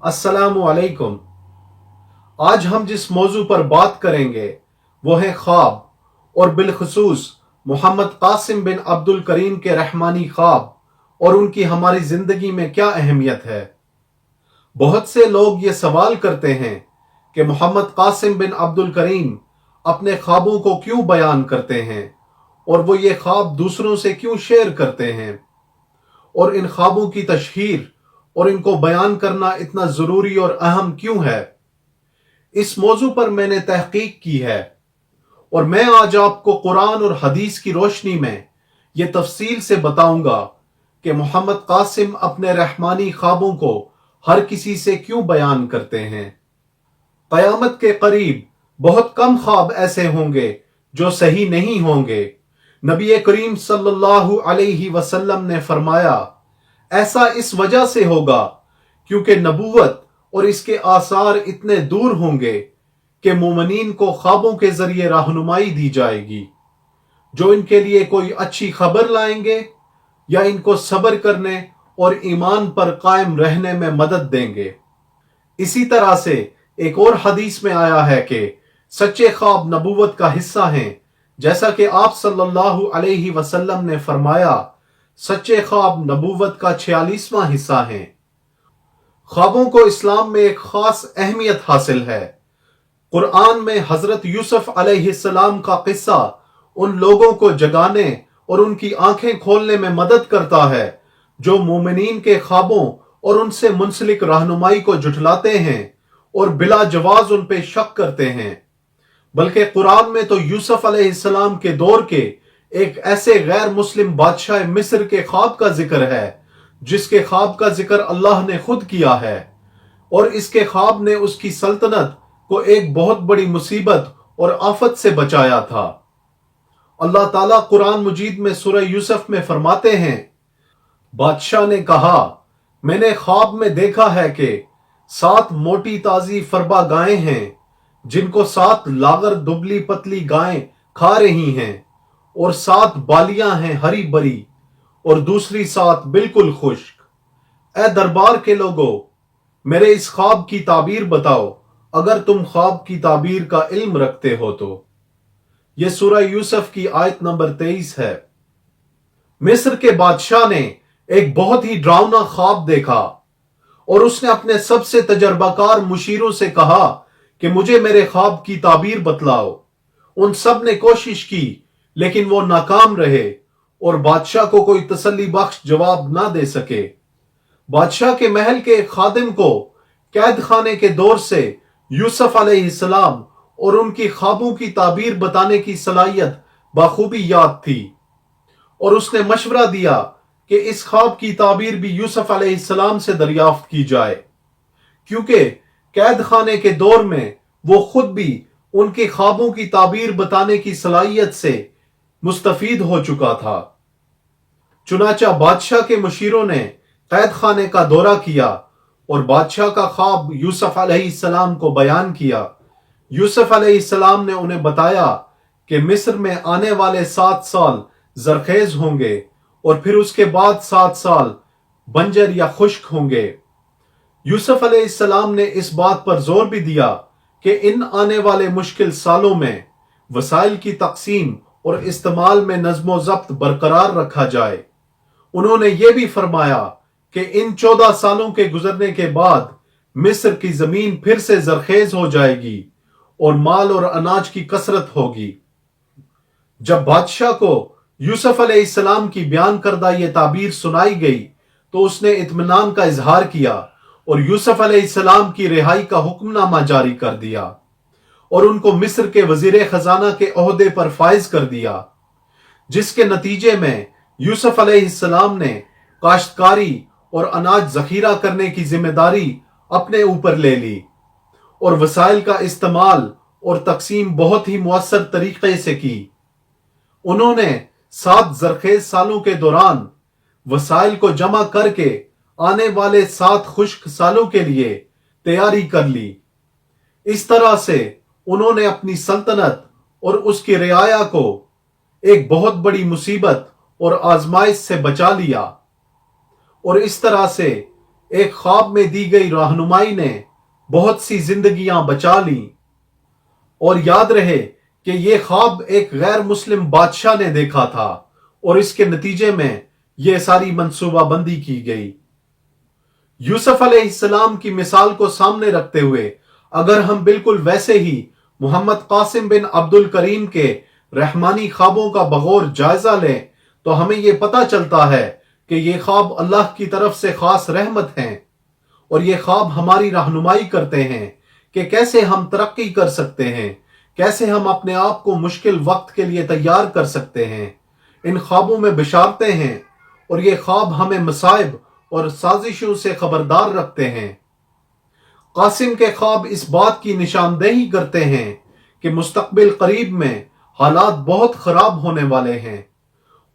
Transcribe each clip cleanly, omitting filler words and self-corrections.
अस्सलामु अलैकुम। आज हम जिस मौजू पर बात करेंगे वो है ख्वाब और बिलखुसूस मोहम्मद कासिम बिन अब्दुल करीम के रहमानी ख्वाब और उनकी हमारी जिंदगी में क्या अहमियत है। बहुत से लोग ये सवाल करते हैं कि मोहम्मद कासिम बिन अब्दुल करीम अपने ख्वाबों को क्यों बयान करते हैं और वो ये ख्वाब दूसरों से क्यों शेयर करते हैं, और इन ख्वाबों की तशहीर और इनको बयान करना इतना ज़रूरी और अहम क्यों है। इस मौजू पर मैंने तहकीक की है और मैं आज आपको कुरान और हदीस की रोशनी में ये तफसील से बताऊंगा कि मोहम्मद कासिम अपने रहमानी ख्वाबों को हर किसी से क्यों बयान करते हैं। क़यामत के करीब बहुत कम ख्वाब ऐसे होंगे जो सही नहीं होंगे। नबी करीम सल्लल्लाहु अलैहि वसल्लम ने फरमाया, ऐसा इस वजह से होगा क्योंकि नबूवत और इसके आसार इतने दूर होंगे कि मोमिनीन को ख्वाबों के जरिए रहनुमाई दी जाएगी, जो इनके लिए कोई अच्छी खबर लाएंगे या इनको सब्र करने और ईमान पर कायम रहने में मदद देंगे। इसी तरह से एक और हदीस में आया है कि सच्चे ख्वाब नबूवत का हिस्सा हैं, जैसा कि आप सल्लल्लाहु अलैहि वसल्लम ने फरमाया, सच्चे ख्वाब नबूवत का 46वां हिस्सा हैं। ख्वाबों को इस्लाम में एक खास अहमियत हासिल है। कुरान में हजरत यूसुफ अलैहिस्सलाम का किस्सा उन लोगों को जगाने और उनकी आंखें खोलने में मदद करता है जो मोमिनीन के ख्वाबों और उनसे मुंसलिक रहनुमाई को जुठलाते हैं और बिला जवाज उन पे शक करते हैं। बल्कि कुरान में तो यूसुफ अलैहिस्सलाम के दौर के एक ऐसे गैर मुस्लिम बादशाह मिस्र के ख्वाब का जिक्र है जिसके ख्वाब का जिक्र अल्लाह ने खुद किया है, और इसके ख्वाब ने उसकी सल्तनत को एक बहुत बड़ी मुसीबत और आफत से बचाया था। अल्लाह ताला कुरान मजीद में सूरह यूसुफ में फरमाते हैं, बादशाह ने कहा, मैंने ख्वाब में देखा है कि 7 मोटी ताजी फरबा गायें हैं जिनको 7 लागर दुबली पतली गायें खा रही हैं, और 7 बालियां हैं हरी भरी और दूसरी 7 बिल्कुल खुश्क। ए दरबार के लोगों, मेरे इस ख्वाब की ताबीर बताओ अगर तुम ख्वाब की ताबीर का इल्म रखते हो तो। यह सूरह यूसुफ की आयत नंबर 23 है। मिस्र के बादशाह ने एक बहुत ही डरावना ख्वाब देखा और उसने अपने सबसे तजर्बाकार मुशीरों से कहा कि मुझे मेरे ख्वाब की ताबीर बतलाओ। उन सब ने कोशिश की लेकिन वो नाकाम रहे और बादशाह को कोई तसल्ली बख्श जवाब ना दे सके। बादशाह के महल के एक खादिम को कैद खाने के दौर से यूसुफ अलैहिस्सलाम और उनकी ख्वाबों की ताबीर बताने की सलाहियत बाखूबी याद थी, और उसने मशवरा दिया कि इस ख्वाब की ताबीर भी यूसुफ अलैहिस्सलाम से दरियाफ्त की जाए, क्योंकि कैद खाने के दौर में वो खुद भी उनके ख्वाबों की ताबीर बताने की सलाहियत से मुस्तफीद हो चुका था। चुनाचा बादशाह के मुशीरों ने कैद खाने का दौरा किया और बादशाह का ख्वाब यूसुफ अलैहिस्सलाम को बयान किया। यूसुफ अलैहिस्सलाम ने उन्हें बताया कि मिस्र में आने वाले 7 साल जरखेज होंगे और फिर उसके बाद 7 साल बंजर या खुश्क होंगे। यूसुफ अलैहिस्सलाम ने इस बात पर जोर भी दिया कि इन आने वाले मुश्किल सालों में वसाइल की तकसीम और इस्तेमाल में नज़्मो ज़ब्त बरकरार रखा जाए। उन्होंने ये भी फरमाया कि इन 14 सालों के गुजरने के बाद मिस्र की जमीन फिर से जरखेज हो जाएगी और माल और अनाज की कसरत होगी। जब बादशाह को यूसुफ अलैहिस्सलाम की बयान करदा ये ताबीर सुनाई गई तो उसने इत्मीनान का इजहार किया और यूसुफ अलैहिस्सलाम की रिहाई का हुक्मनामा जारी कर दिया और उनको मिस्र के वजीर खजाना के ओहदे पर फाइज कर दिया, जिसके नतीजे में यूसुफ अलैहिस्सलाम ने काश्तकारी और अनाज जखीरा करने की जिम्मेदारी अपने ऊपर ले ली और वसाइल का इस्तेमाल और तकसीम बहुत ही मुअस्सर तरीके से की। उन्होंने 7 जरखेज सालों के दौरान वसाइल को जमा करके आने वाले 7 खुश्क सालों के लिए तैयारी कर ली। इस तरह से उन्होंने अपनी सल्तनत और उसकी रियाया को एक बहुत बड़ी मुसीबत और आजमाइश से बचा लिया, और इस तरह से एक ख्वाब में दी गई रहनुमाई ने बहुत सी जिंदगियां बचा ली। और याद रहे कि यह ख्वाब एक गैर मुस्लिम बादशाह ने देखा था और इसके नतीजे में यह सारी मंसूबाबंदी की गई। यूसुफ अलैहिस्सलाम की मिसाल को सामने रखते हुए अगर हम बिल्कुल वैसे ही मोहम्मद कासिम बिन अब्दुल करीम के रहमानी ख्वाबों का बगौर जायजा लें तो हमें यह पता चलता है कि ये ख्वाब अल्लाह की तरफ से खास रहमत हैं और ये ख्वाब हमारी रहनुमाई करते हैं कि कैसे हम तरक्की कर सकते हैं, कैसे हम अपने आप को मुश्किल वक्त के लिए तैयार कर सकते हैं। इन ख्वाबों में बिशारते हैं और ये ख्वाब हमें मसाइब और साजिशों से खबरदार रखते हैं। कासिम के ख्वाब इस बात की निशानदेही करते हैं कि मुस्तकबिल करीब में हालात बहुत खराब होने वाले हैं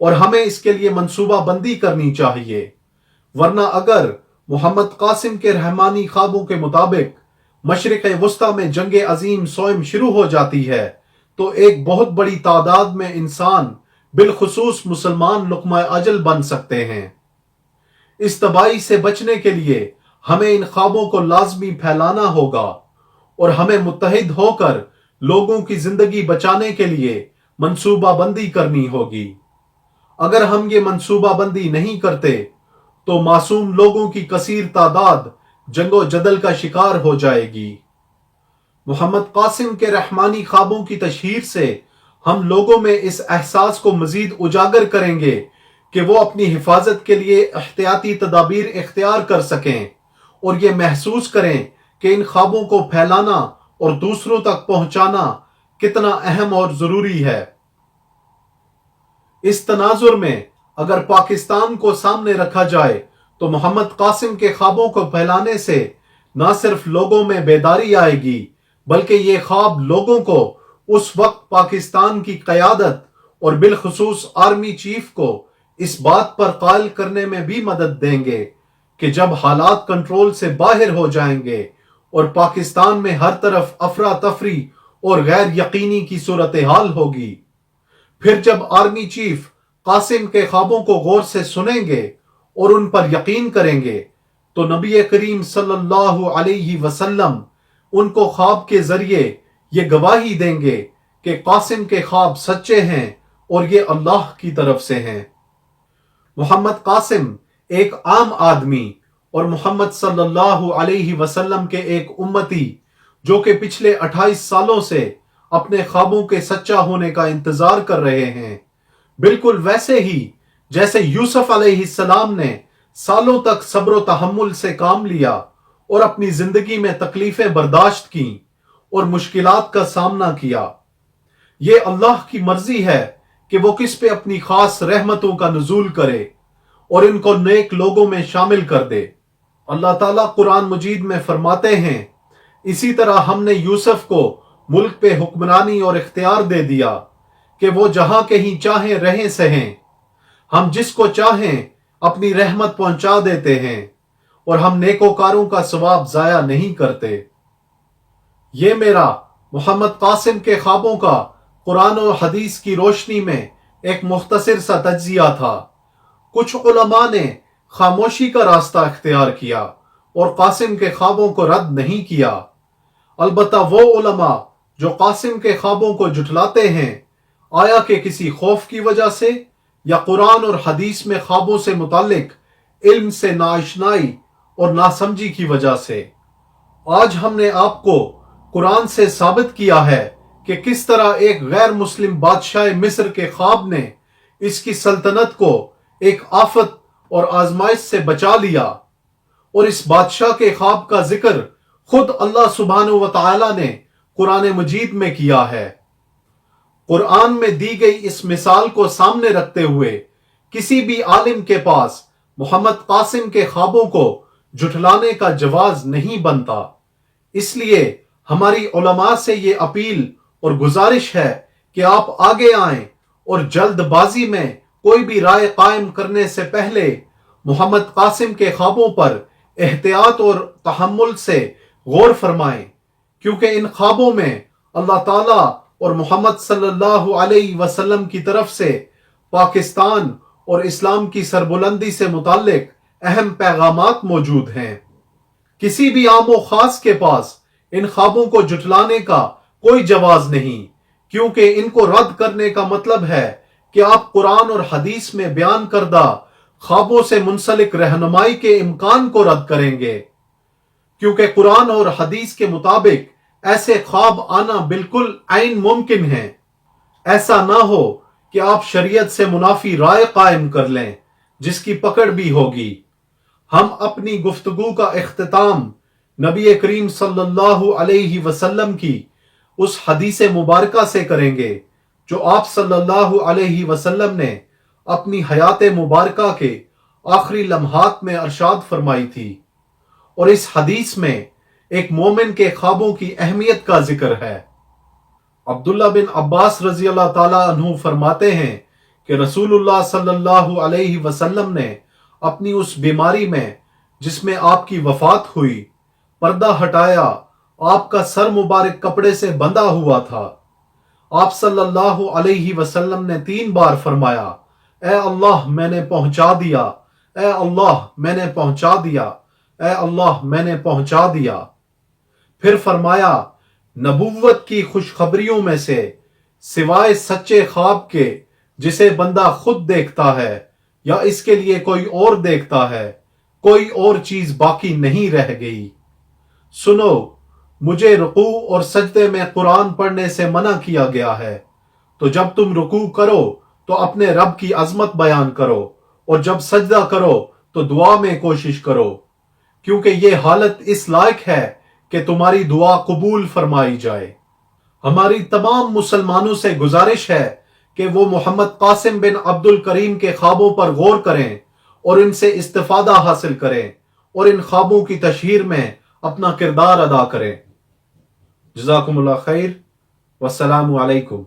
और हमें इसके लिए मंसूबा बंदी करनी चाहिए, वरना अगर मोहम्मद कासिम के रहमानी ख्वाबों के मुताबिक मशरिक वस्ता में जंग अजीम स्वयं शुरू हो जाती है तो एक बहुत बड़ी तादाद में इंसान बिलखुसूस मुसलमान लुक़मा अजल बन सकते हैं। इस तबाही से बचने के लिए हमें इन ख्वाबों को लाजमी फैलाना होगा और हमें मुत्तहिद होकर लोगों की जिंदगी बचाने के लिए मंसूबा बंदी करनी होगी। अगर हम ये मंसूबा बंदी नहीं करते तो मासूम लोगों की कसीर तादाद जंगो जदल का शिकार हो जाएगी। मोहम्मद कासिम के रहमानी ख्वाबों की तशहीर से हम लोगों में इस एहसास को मजीद उजागर करेंगे कि वो अपनी हिफाजत के लिए एहतियाती तदाबीर इख्तियार कर सकें और ये महसूस करें कि इन ख्वाबों को फैलाना और दूसरों तक पहुंचाना कितना अहम और जरूरी है। इस तनाजुर में अगर पाकिस्तान को सामने रखा जाए तो मोहम्मद कासिम के ख्वाबों को फैलाने से न सिर्फ लोगों में बेदारी आएगी बल्कि ये ख्वाब लोगों को उस वक्त पाकिस्तान की क़यादत और बिलखुसूस आर्मी चीफ को इस बात पर कायल करने में भी मदद देंगे कि जब हालात कंट्रोल से बाहर हो जाएंगे और पाकिस्तान में हर तरफ अफरा तफरी और गैर यकीनी की सूरत हाल होगी, फिर जब आर्मी चीफ कासिम के ख्वाबों को गौर से सुनेंगे और उन पर यकीन करेंगे तो नबी करीम सल्लल्लाहु अलैहि वसल्लम उनको ख्वाब के जरिए ये गवाही देंगे कि कासिम के ख्वाब सच्चे हैं और ये अल्लाह की तरफ से हैं। मोहम्मद कासिम एक आम आदमी और मोहम्मद सल्लल्लाहु अलैहि वसल्लम के एक उम्मती जो कि पिछले 28 सालों से अपने ख्वाबों के सच्चा होने का इंतजार कर रहे हैं, बिल्कुल वैसे ही जैसे यूसुफ अलैहिस्सलाम ने सालों तक सब्र तहम्मुल से काम लिया और अपनी जिंदगी में तकलीफें बर्दाश्त की और मुश्किलात का सामना किया। ये अल्लाह की मर्जी है कि वो किस पे अपनी खास रहमतों का नुज़ूल करे और इनको नेक लोगों में शामिल कर दे। अल्लाह ताला कुरान मजीद में फरमाते हैं, इसी तरह हमने यूसुफ को मुल्क पे हुक्मरानी और इख्तियार दे दिया कि वो जहां कहीं चाहें रहें सहें। हम जिसको चाहें अपनी रहमत पहुंचा देते हैं और हम नेकोकारों का सवाब जाया नहीं करते। ये मेरा मोहम्मद कासिम के ख्वाबों का कुरान और हदीस की रोशनी में एक मुख्तसर सा तज्जिया था। कुछ उलमा ने खामोशी का रास्ता इख्तियार किया और कासिम के ख्वाबों को रद्द नहीं किया। अलबत्ता वो उलमा जो कासिम के ख्वाबों को जुटलाते हैं, आया कि किसी खौफ की वजह से या कुरान और हदीस में ख्वाबों से मुतालिक इल्म से नाआशनाई और नासमझी की वजह से। आज हमने आपको कुरान से साबित किया है कि किस तरह एक गैर मुस्लिम बादशाह मिस्र के ख्वाब ने इसकी सल्तनत को एक आफत और आजमाइश से बचा लिया और इस बादशाह के ख्वाब का जिक्र खुद अल्लाह सुब्हानहू व तआला ने कुरान मजीद में किया है। कुरान में दी गई इस मिसाल को सामने रखते हुए किसी भी आलिम के पास मोहम्मद कासिम के ख्वाबों को जुठलाने का जवाज नहीं बनता। इसलिए हमारी उलमा से ये अपील और गुजारिश है कि आप आगे आएं और जल्दबाजी में कोई भी राय कायम करने से पहले मोहम्मद कासिम के ख्वाबों पर एहतियात और तहम्मुल से गौर फरमाएं, क्योंकि इन ख्वाबों में अल्लाह ताला और मोहम्मद सल्लल्लाहु अलैहि वसल्लम की तरफ से पाकिस्तान और इस्लाम की सरबुलंदी से मुताल्लिक अहम पैगामात मौजूद हैं। किसी भी आम व खास के पास इन ख्वाबों को जुटलाने का कोई जवाज नहीं, क्योंकि इनको रद्द करने का मतलब है कि आप कुरान और हदीस में बयान करदा ख्वाबों से मुंसलिक रहनुमाई के इम्कान को रद्द करेंगे, क्योंकि कुरान और हदीस के मुताबिक ऐसे ख्वाब आना बिल्कुल आइन मुमकिन है। ऐसा ना हो कि आप शरीयत से मुनाफी राय कायम कर लें जिसकी पकड़ भी होगी। हम अपनी गुफ्तगू का इख्तिताम नबी करीम सल्लल्लाहु अलैहि वसल्लम की उस हदीस मुबारका से करेंगे जो आप सल्लल्लाहु अलैहि वसल्लम ने अपनी हयात मुबारका के आखिरी लम्हात में अरशाद फरमाई थी। और इस हदीस में एक मोमिन के ख्वाबों की अहमियत का जिक्र है। अब्दुल्ला बिन अब्बास रजी अल्लाह ताला अन्हु फरमाते हैं कि रसूलुल्लाह सल्लल्लाहु अलैहि वसल्लम ने अपनी उस बीमारी में जिसमें आपकी वफात हुई पर्दा हटाया, आपका सर मुबारक कपड़े से बंधा हुआ था। आप सल्लल्लाहु अलैहि वसल्लम ने 3 बार फरमाया, ए अल्लाह मैंने पहुंचा दिया, ए अल्लाह मैंने पहुंचा दिया, ए अल्लाह मैंने पहुंचा दिया। फिर फरमाया, नबुव्वत की खुशखबरियों में से सिवाय सच्चे ख्वाब के जिसे बंदा खुद देखता है या इसके लिए कोई और देखता है, कोई और चीज बाकी नहीं रह गई। सुनो, मुझे रुकू और सजदे में कुरान पढ़ने से मना किया गया है, तो जब तुम रुकू करो तो अपने रब की अजमत बयान करो, और जब सजदा करो तो दुआ में कोशिश करो, क्योंकि ये हालत इस लायक है कि तुम्हारी दुआ कबूल फरमाई जाए। हमारी तमाम मुसलमानों से गुजारिश है कि वो मोहम्मद कासिम बिन अब्दुल करीम के ख्वाबों पर गौर करें और इनसे इस्तिफादा हासिल करें और इन ख्वाबों की तशहीर में अपना किरदार अदा करें। जज़ाकुमुल्लाह खैर, वस्सलामु अलैकुम।